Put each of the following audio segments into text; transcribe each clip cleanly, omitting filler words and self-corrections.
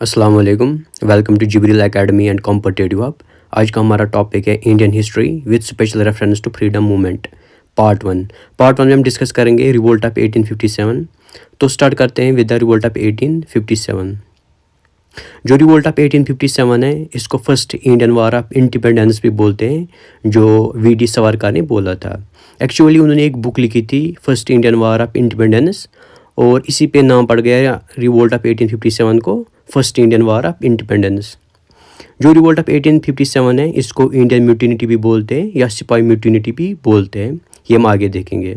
अस्सलाम वालेकुम। Welcome to Jibreel academy and competitive hub. आज का हमारा टॉपिक है Indian history with special reference to freedom movement part one में हम डिस्कस करेंगे रिवोल्ट ऑफ 1857। तो स्टार्ट करते हैं विद द रिवोल्ट ऑफ 1857। जो रिवोल्ट ऑफ 1857 है इसको first Indian war of independence भी बोलते हैं, जो वी.डी. सावरकर ने बोला था। एक्चुअली उन्होंने एक बुक लिखी थी first Indian war of independence, और इसी पे नाम पड़ गया रिवोल्ट ऑफ 1857 को first Indian war of independence. जो रिवोल्ट ऑफ 1857 है इसको इंडियन म्यूटिनिटी भी बोलते हैं या सिपाही म्यूटिनिटी भी बोलते हैं, ये हम आगे देखेंगे।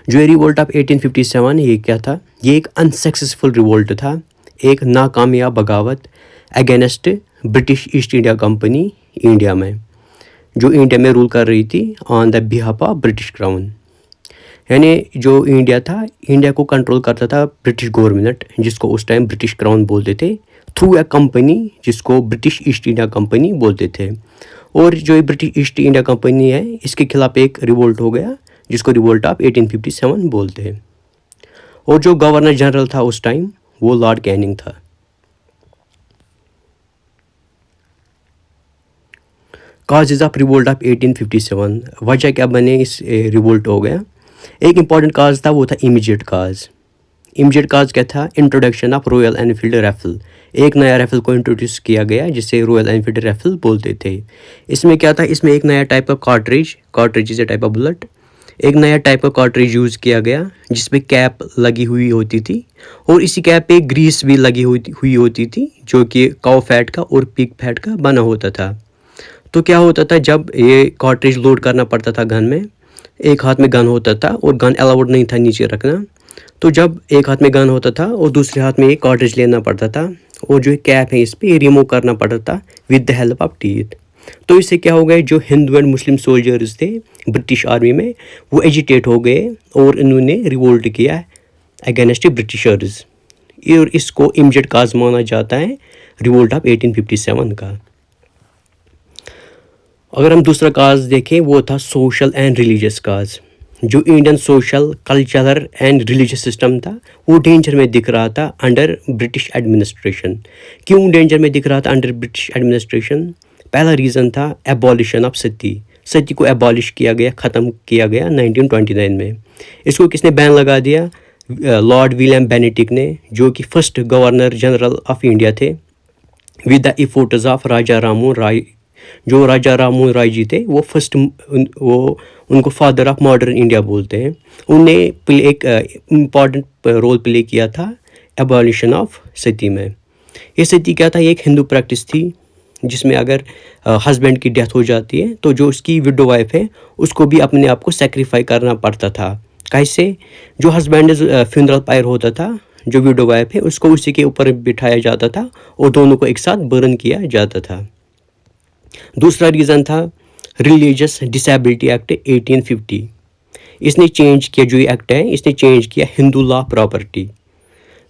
जो रिवोल्ट ऑफ 1857 ये क्या था? ये एक अनसक्सेसफुल रिवोल्ट था, एक नाकामयाब बगावत against British east India company India में, जो इंडिया में रूल कर रही थी on the behalf of British crown. यानी जो इंडिया था, इंडिया को कंट्रोल करता था ब्रिटिश गवर्नमेंट, जिसको उस टाइम ब्रिटिश क्राउन बोलते थे, थ्रू अ कंपनी जिसको ब्रिटिश ईस्ट इंडिया कंपनी बोलते थे। और जो ब्रिटिश ईस्ट इंडिया कंपनी है इसके खिलाफ एक रिवोल्ट हो गया जिसको रिवोल्ट ऑफ 1857 बोलते हैं। और जो गवर्नर जनरल था उस टाइम वो लॉर्ड कैनिंग था। काजेज ऑफ रिवोल्ट ऑफ 1857, वजह क्या बने इस रिवोल्ट हो गया? एक इम्पॉर्टेंट काज था, वो था इमीडिएट काज। इमीडिएट काज क्या था? Introduction of royal Enfield rifle. एक नया राइफल को इंट्रोड्यूस किया गया जिसे रॉयल एनफील्ड राइफल बोलते थे। इसमें क्या था? इसमें एक नया टाइप का cartridge is a type of bullet, एक नया टाइप का कार्ट्रिज यूज़ किया गया जिसमें कैप लगी हुई होती थी, और इसी कैप पे ग्रीस भी लगी हुई होती थी जो कि काउ फैट का और पिग फैट का बना होता था। तो क्या होता था, जब ये कार्ट्रिज लोड करना पड़ता था गन में, एक हाथ में गन होता था और गन अलाउड नहीं था नीचे रखना, तो जब एक हाथ में गन होता था और दूसरे हाथ में एक कार्ट्रिज लेना पड़ता था, और जो कैप है इस पर रिमूव करना पड़ता था with the help of teeth. तो इससे क्या हो गया, जो हिंदू एंड मुस्लिम सोल्जर्स थे ब्रिटिश आर्मी में वो एजिटेट हो गए और इन्होंने रिवोल्ट किया अगेंस्ट ब्रिटिशर्स, और इसको इमीडिएट काज माना जाता है रिवोल्ट ऑफ 1857 का। अगर हम दूसरा काज देखें वो था सोशल एंड रिलीजियस काज। जो Indian social cultural and religious system था वो डेंजर में दिख रहा था अंडर ब्रिटिश एडमिनिस्ट्रेशन। क्यों डेंजर में दिख रहा था अंडर ब्रिटिश एडमिनिस्ट्रेशन? पहला रीज़न था एबॉलिशन ऑफ सती को एबॉलिश किया गया, ख़त्म किया गया 1929 में। इसको किसने बैन लगा दिया? लॉर्ड विलियम बेनेडिक्ट ने, जो कि first governor general of India थे, with the efforts of Raja Rammohan Roy. जो राजा राममोहन राय जी थे वो उनको फादर ऑफ मॉडर्न इंडिया बोलते हैं। उनने एक इम्पॉर्टेंट रोल प्ले किया था एबॉलिशन ऑफ सती में। ये सती क्या था? ये एक हिंदू प्रैक्टिस थी जिसमें अगर हस्बैंड की डेथ हो जाती है तो जो उसकी विडो वाइफ है उसको भी अपने आप को सेक्रीफाई करना पड़ता था। कैसे? जो हस्बैंड फ्यूनरल पायर होता था, जो विडो वाइफ है उसको उसी के ऊपर बिठाया जाता था और दोनों को एक साथ बर्न किया जाता था। दूसरा रीज़न था रिलीजियस डिसेबिलिटी एक्ट 1850। इसने चेंज किया, जो एक्ट है इसने चेंज किया हिंदू लॉ प्रॉपर्टी।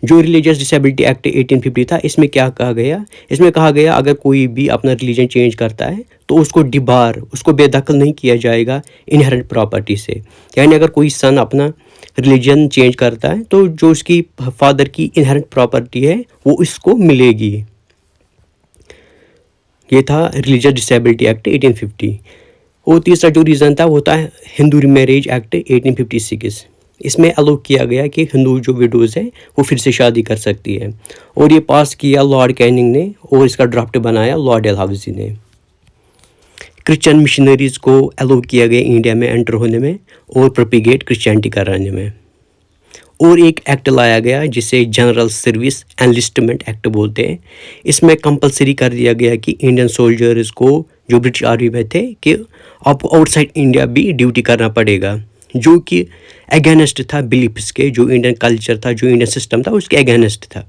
जो रिलीजियस डिसेबिलिटी एक्ट 1850 था, इसमें क्या कहा गया? इसमें कहा गया अगर कोई भी अपना रिलीजन चेंज करता है तो उसको बेदखल नहीं किया जाएगा इनहेरेंट प्रॉपर्टी से। यानी अगर कोई सन अपना रिलीजन चेंज करता है तो जो उसकी फादर की इनहेरेंट प्रॉपर्टी है वो इसको मिलेगी। ये था रिलीजियस डिसेबिलिटी एक्ट 1850। और तीसरा जो रीज़न था वो था हिंदू मैरिज एक्ट 1856। इसमें अलो किया गया कि हिंदू जो विडोज़ हैं वो फिर से शादी कर सकती है, और ये पास किया लॉर्ड कैनिंग ने, और इसका ड्राफ्ट बनाया लॉर्ड डलहौजी ने। क्रिश्चियन मिशनरीज़ को अलो किया गया इंडिया में एंटर होने में और प्रोपिगेट क्रिश्चियनिटी कराने में। और एक एक्ट लाया गया जिसे जनरल सर्विस एनलिस्टमेंट एक्ट बोलते हैं। इसमें कंपलसरी कर दिया गया कि इंडियन सोल्जर्स को जो ब्रिटिश आर्मी में थे कि आपको आउटसाइड इंडिया भी ड्यूटी करना पड़ेगा, जो कि अगेंस्ट था बिलीफ्स के, जो इंडियन कल्चर था, जो इंडियन सिस्टम था उसके अगेंस्ट था।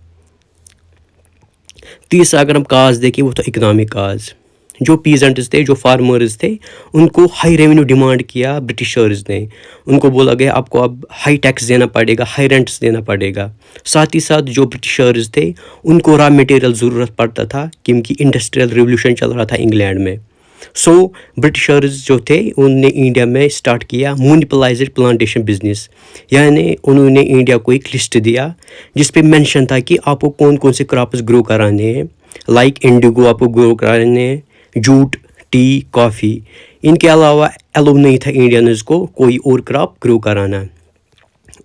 तीसरा अगर हम काज देखें वो था इकोनॉमिक काज। जो पीजेंट्स थे, जो फार्मर्स थे, उनको हाई रेवेन्यू डिमांड किया ब्रिटिशर्स ने। उनको बोला गया आपको अब हाई टैक्स देना पड़ेगा, हाई रेंट्स देना पड़ेगा। साथ ही साथ जो ब्रिटिशर्स थे उनको रॉ मटेरियल ज़रूरत पड़ता था क्योंकि इंडस्ट्रियल रिवोल्यूशन चल रहा था इंग्लैंड में। सो ब्रिटिशर्स जो थे उनने इंडिया में स्टार्ट किया मोनोपोलाइज्ड प्लांटेशन बिजनेस, यानी उन्होंने इंडिया को एक लिस्ट दिया जिस पे मेंशन था कि आपको कौन कौन से क्रॉप्स ग्रो कराने हैं, लाइक इंडिगो आपको ग्रो कराने हैं, जूट, टी, कॉफ़ी। इनके अलावा अलाउ नहीं था इंडियंस को कोई और क्रॉप ग्रो कराना।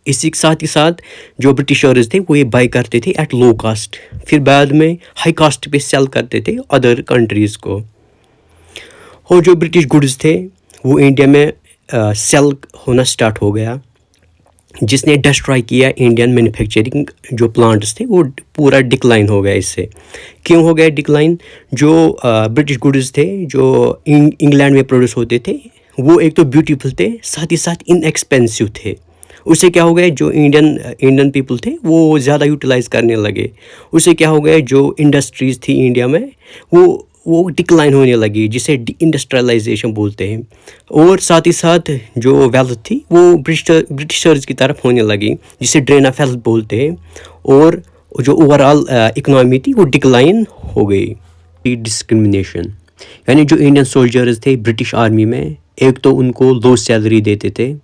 इसी के साथ ही साथ जो ब्रिटिशर्स थे वो ये बाई करते थे एट लो कास्ट, फिर बाद में हाई कास्ट पे सेल करते थे अदर कंट्रीज़ को। और जो ब्रिटिश गुड्स थे वो इंडिया में सेल होना स्टार्ट हो गया, जिसने डिस्ट्रॉय किया इंडियन मैन्युफैक्चरिंग जो प्लांट्स थे वो पूरा डिक्लाइन हो गया। इससे क्यों हो गया डिक्लाइन? जो ब्रिटिश गुड्स थे जो इंग्लैंड में प्रोड्यूस होते थे वो एक तो ब्यूटीफुल थे, साथ ही साथ इनएक्सपेंसिव थे। उससे क्या हो गया, जो इंडियन पीपल थे वो ज़्यादा यूटिलाइज करने लगे। उससे क्या हो गया, जो इंडस्ट्रीज़ थी इंडिया में वो डिक्लाइन होने लगी, जिसे इंडस्ट्रियलाइजेशन बोलते हैं। और साथ ही साथ जो वेल्थ थी वो ब्रिटिशर्स की तरफ होने लगी, जिसे ड्रेन ऑफ वेल्थ बोलते हैं। और जो ओवरऑल इकनॉमी थी वो डिक्लाइन हो गई। डिस्क्रिमिनेशन, यानी जो इंडियन सोल्जर्स थे ब्रिटिश आर्मी में, एक तो उनको लो सैलरी देते थे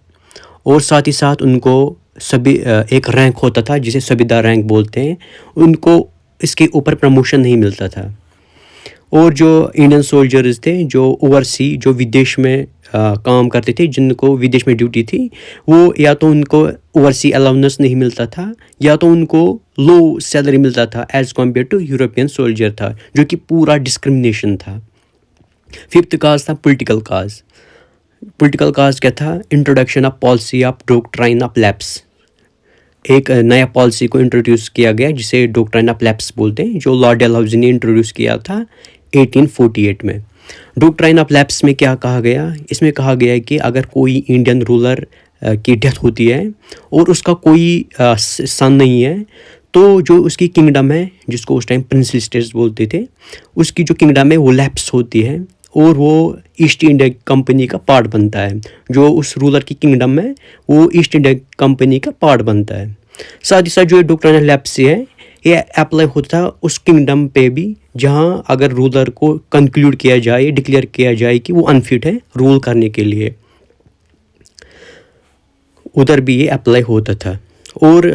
और साथ ही साथ उनको सभी एक रैंक होता था जिसे सबिदा रैंक बोलते हैं, उनको इसके ऊपर प्रमोशन नहीं मिलता था। और जो इंडियन सोल्जर्स थे जो ओवरसी जो विदेश में काम करते थे, जिनको विदेश में ड्यूटी थी, वो या तो उनको ओवरसी अलाउंस नहीं मिलता था या तो उनको लो सैलरी मिलता था as compare to European soldier था, जो कि पूरा डिस्क्रिमिनेशन था। फिफ्थ काज था पॉलिटिकल काज। पॉलिटिकल काज क्या था? Introduction of policy of doctrine of lapse. एक नया पॉलिसी को इंट्रोड्यूस किया गया जिसे डॉक्ट्राइन ऑफ लैप्स बोलते हैं, जो लॉर्ड डलहौजी ने इंट्रोड्यूस किया था 1848 में। डॉक्ट्राइन ऑफ लैप्स में क्या कहा गया? इसमें कहा गया है कि अगर कोई इंडियन रूलर की डेथ होती है और उसका कोई सन नहीं है, तो जो उसकी किंगडम है, जिसको उस टाइम प्रिंसली स्टेट्स बोलते थे, उसकी जो किंगडम है वो लैप्स होती है और वो ईस्ट इंडिया कंपनी का पार्ट बनता है। जो उस रूलर की किंगडम है वो ईस्ट इंडिया कंपनी का पार्ट बनता है। साथ ही साथ जो डॉक्ट्राइन ऑफ लैप्स है ये अप्लाई होता था उस किंगडम पे भी जहाँ अगर रूलर को कंक्लूड किया जाए, डिक्लेयर किया जाए कि वो अनफिट है रूल करने के लिए, उधर भी ये अप्लाई होता था। और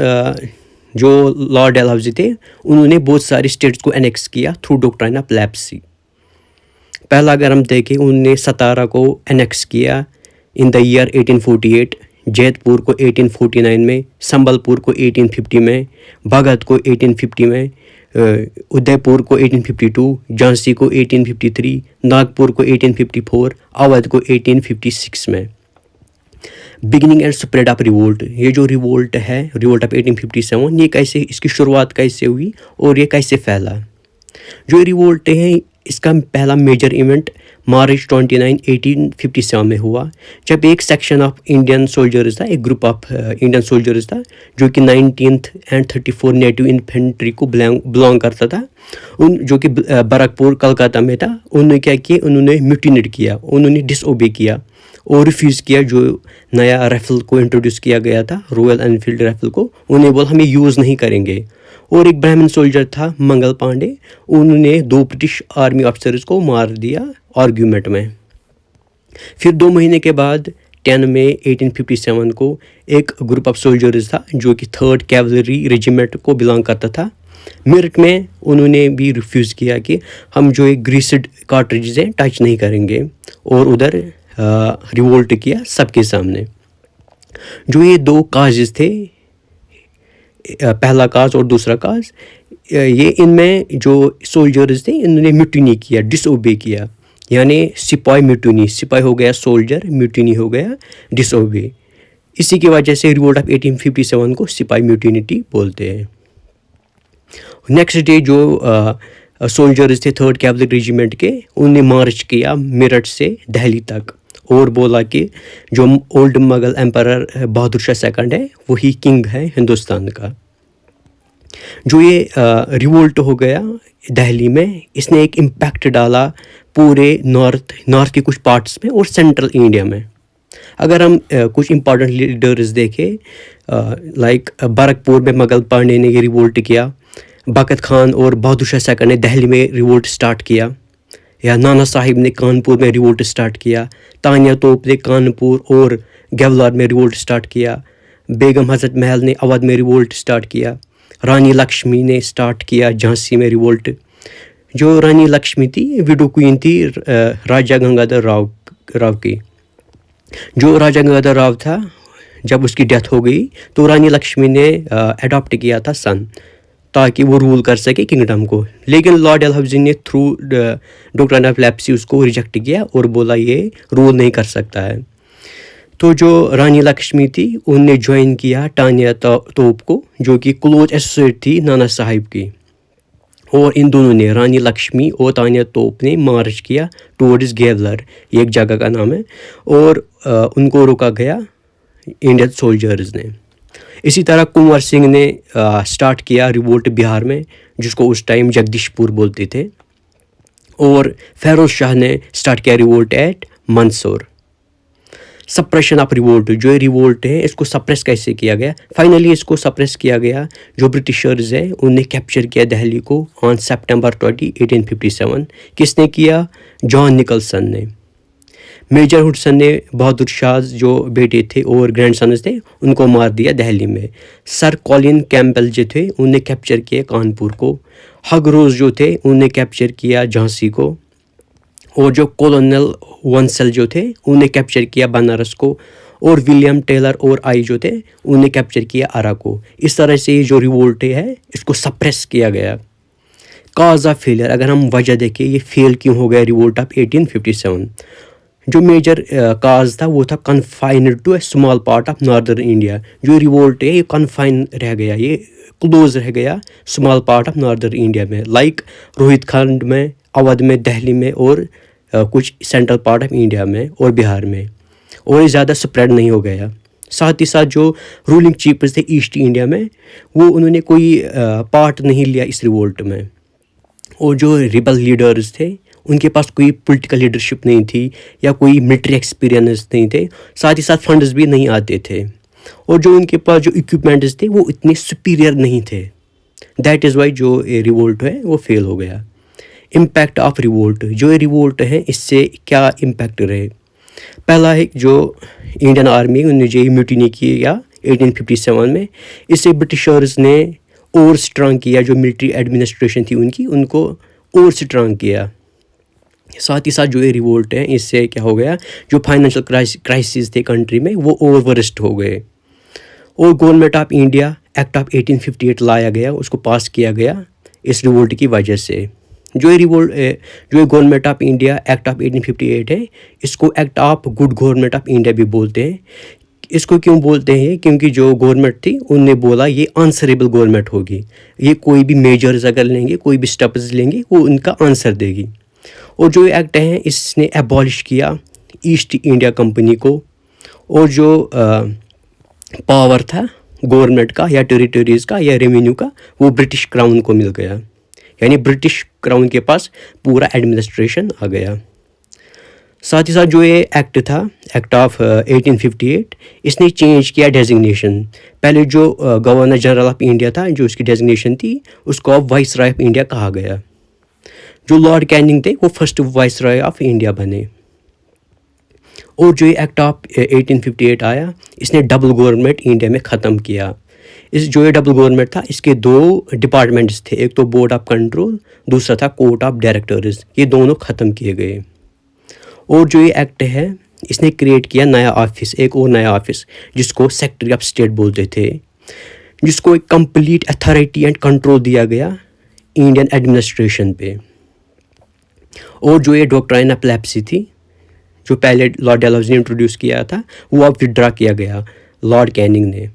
जो लॉर्ड डलहौजी थे उन्होंने बहुत सारी स्टेट्स को एनेक्स किया थ्रू डॉक्ट्राइन ऑफ लैप्स। पहला अगर हम देखें, उन्होंने सतारा को एनेक्स किया इन द ईयर 1848, जैतपुर को 1849 में, संबलपुर को 1850 में, भगत को 1850 में, उदयपुर को 1852, झांसी को 1853, नागपुर को 1854, अवध को 1856 में। Beginning and spread of revolt, ये जो रिवोल्ट है, रिवोल्ट ऑफ 1857, ये कैसे, इसकी शुरुआत कैसे हुई और ये कैसे फैला? जो रिवोल्ट है इसका पहला मेजर इवेंट मार्च 29, 1857 में हुआ, जब एक सेक्शन ऑफ इंडियन सोल्जर्स था, एक ग्रुप ऑफ इंडियन सोल्जर्स था जो कि 19th एंड 34 नेटिव इन्फेंट्री को बिलोंग करता था, उन जो कि बरकपुर कलकत्ता में था। उन्होंने क्या किया? उन्होंने म्यूटिनेट किया, उन्होंने डिसओबे किया और रिफ्यूज़ किया जो नया राइफल को इंट्रोड्यूस किया गया था, रॉयल एनफील्ड राइफल को। उन्हें बोला हम ये यूज़ नहीं करेंगे। और एक ब्राह्मण सोल्जर था मंगल पांडे, उन्होंने 2 ब्रिटिश आर्मी ऑफिसर्स को मार दिया आर्ग्यूमेंट में। फिर 2 महीने के बाद 10 मई 1857 को एक ग्रुप ऑफ सोल्जर्स था जो कि 3rd कैवलरी रेजिमेंट को बिलोंग करता था, मेरठ में। उन्होंने भी रिफ्यूज़ किया कि हम जो एक ग्रीस्ड कार्ट्रिजेज हैं टच नहीं करेंगे, और उधर रिवोल्ट किया सबके सामने। जो ये 2 काजेस थे, पहला काज और दूसरा काज, ये इनमें जो सोल्जर्स थे इन्होंने म्यूटिनी किया, डिसओबे किया, यानी सिपाही म्यूटिनी, सिपाही हो गया सोल्जर, म्यूटिनी हो गया डिसओबे। इसी की वजह से रिवोल्ट ऑफ 1857 को सिपाही म्यूटिनिटी बोलते हैं। नेक्स्ट डे जो सोल्जर्स थे 3rd कैवलरी रेजिमेंट के, उन्होंने मार्च किया मेरठ से दिल्ली तक और बोला कि जो old Mughal emperor Bahadur Shah second है वही किंग है हिंदुस्तान का। जो ये रिवोल्ट हो गया दिल्ली में, इसने एक इम्पैक्ट डाला पूरे नॉर्थ के कुछ पार्ट्स में और सेंट्रल इंडिया में। अगर हम कुछ इम्पॉर्टेंट लीडर्स देखें, लाइक बरकपुर में मंगल पांडे ने ये रिवोल्ट किया, बकत खान और बहादुर शाह सेकंड ने दिल्ली में रिवोल्ट स्टार्ट किया। या नाना साहिब ने कानपुर में रिवोल्ट स्टार्ट किया, तानिया तोप ने कानपुर और गेवलार में रिवोल्ट स्टार्ट किया, बेगम हज़रत महल ने अवध में रिवोल्ट स्टार्ट किया, रानी लक्ष्मी ने स्टार्ट किया झांसी में रिवोल्ट। जो रानी लक्ष्मी थी विडो क्वीन थी राजा गंगाधर राव की। जो राजा गंगाधर राव था, जब उसकी डेथ हो गई तो रानी लक्ष्मी ने अडॉप्ट किया था सन, ताकि वो रूल कर सके किंगडम को। लेकिन लॉर्ड डलहौजी ने थ्रू डॉक्ट्रिन ऑफ लेप्सी उसको रिजेक्ट किया और बोला ये रूल नहीं कर सकता है। तो जो रानी लक्ष्मी थी उनने ज्वाइन किया तानिया तोप को, जो कि क्लोज एसोसिएट थी नाना साहिब की। और इन दोनों ने, रानी लक्ष्मी और तानिया तोप ने मार्च किया टूवर्ड्स गेवलर, एक जगह का नाम है, और उनको रोका गया इंडियन सोल्जर्स ने। इसी तरह कुंवर सिंह ने स्टार्ट किया रिवोल्ट बिहार में, जिसको उस टाइम जगदीशपुर बोलते थे। और फेरोज शाह ने स्टार्ट किया revolt at Mandsaur. Suppression of revolt, जो रिवोल्ट है इसको सप्रेस कैसे किया गया? फाइनली इसको सप्रेस किया गया, जो ब्रिटिशर्स हैं उन्हें कैप्चर किया दिल्ली को ऑन सितंबर 20, 1857। किसने किया? जॉन निकलसन ने। मेजर हुडसन ने बहादुर शाह जो बेटे थे और ग्रैंडसन्स थे उनको मार दिया दिल्ली में। सर कॉलिन कैम्पबेल जो थे उन्हें कैप्चर किया कानपुर को। हग रोज जो थे उन्हें कैप्चर किया झांसी को। और जो कॉलोनल वंसल जो थे उन्हें कैप्चर किया बनारस को। और विलियम टेलर और आई जो थे उन्हें कैप्चर किया आरा को। इस तरह से ये जो रिवोल्ट है इसको सप्रेस किया गया। काज ऑफ फेलियर, अगर हम वजह देखें ये फेल क्यों हो गया रिवोल्ट ऑफ 1857, जो मेजर काज था वो था confined to a small part of northern India. जो रिवोल्ट है ये कन्फाइन रह गया, ये क्लोज रह गया small part of northern India में, लाइक रोहितखंड में, अवध में, दिल्ली में और कुछ सेंट्रल पार्ट ऑफ इंडिया में और बिहार में, और ये ज़्यादा स्प्रेड नहीं हो गया। साथ ही साथ जो रूलिंग चीफ्स थे ईस्ट इंडिया में वो उन्होंने कोई पार्ट नहीं लिया इस रिवोल्ट में। और जो रिबल लीडर्स थे उनके पास कोई पॉलिटिकल लीडरशिप नहीं थी या कोई मिलिट्री एक्सपीरियंस नहीं थे, साथ ही साथ फंड्स भी नहीं आते थे, और जो उनके पास जो इक्विपमेंट्स थे वो इतने सुपीरियर नहीं थे। दैट इज़ वाई जो रिवोल्ट है वो फेल हो गया। इम्पैक्ट ऑफ रिवोल्ट, जो रिवोल्ट है इससे क्या इम्पैक्ट रहे? पहला है जो इंडियन आर्मी ने जो म्यूटिनी किया 1857 में, इससे ब्रिटिशर्स ने और स्ट्रांग किया, जो मिलिट्री एडमिनिस्ट्रेशन थी उनकी, उनको और स्ट्रांग किया। साथ ही साथ जो ये रिवोल्ट है इससे क्या हो गया, जो फाइनेंशियल क्राइसिस थे कंट्री में वो ओवरस्ट हो गए। और government of India act of 1858 लाया गया, उसको पास किया गया इस रिवोल्ट की वजह से। जो ये government of India act of 1858 है, इसको act of good government of India भी बोलते हैं। इसको क्यों बोलते हैं? क्योंकि जो गवर्नमेंट थी उनने बोला ये आंसरेबल गवर्नमेंट होगी, ये कोई भी मेजर्स अगर लेंगे, कोई भी स्टेप्स लेंगे वो उनका आंसर देगी। और जो एक्ट है इसने एबॉलिश किया ईस्ट इंडिया कंपनी को, और जो पावर था गवर्नमेंट का या टेरिटरीज़ का या रेवेन्यू का वो ब्रिटिश क्राउन को मिल गया, यानी ब्रिटिश क्राउन के पास पूरा एडमिनिस्ट्रेशन आ गया। साथ ही साथ जो ये एक्ट था एक्ट ऑफ 1858, इसने चेंज किया डेजिग्नेशन। पहले जो गवर्नर जनरल ऑफ इंडिया था, जो उसकी डेजिग्नेशन थी, उसको अब वाइस रॉय ऑफ इंडिया कहा गया। जो लॉर्ड कैनिंग थे वो first vice Roy of India बने। और जो ये एक्ट ऑफ 1858 आया इसने डबल गवर्नमेंट इंडिया में ख़त्म किया। इस जो ये डबल गवर्नमेंट था इसके दो डिपार्टमेंट्स थे, एक तो बोर्ड ऑफ कंट्रोल, दूसरा था कोर्ट ऑफ डायरेक्टर्स, ये दोनों ख़त्म किए गए। और जो ये एक्ट है इसने क्रिएट किया नया ऑफिस, एक और नया ऑफिस जिसको सेक्रेटरी ऑफ स्टेट बोलते थे, जिसको एक कंप्लीट अथॉरिटी एंड कंट्रोल दिया गया इंडियन एडमिनिस्ट्रेशन पे। और जो ये डॉक्ट्राइन ऑफ लेप्सी थी, जो पहले लॉर्ड डलहौजी ने इंट्रोड्यूस किया था, वो अब विड्रा किया गया लॉर्ड कैनिंग ने।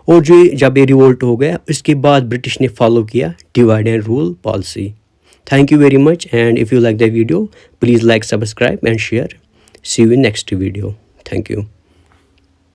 और जो जब ये रिवोल्ट हो गया इसके बाद ब्रिटिश ने फॉलो किया divide and rule policy. Thank you very much, and if you like the video, please like, subscribe and share. See you in next video. Thank you.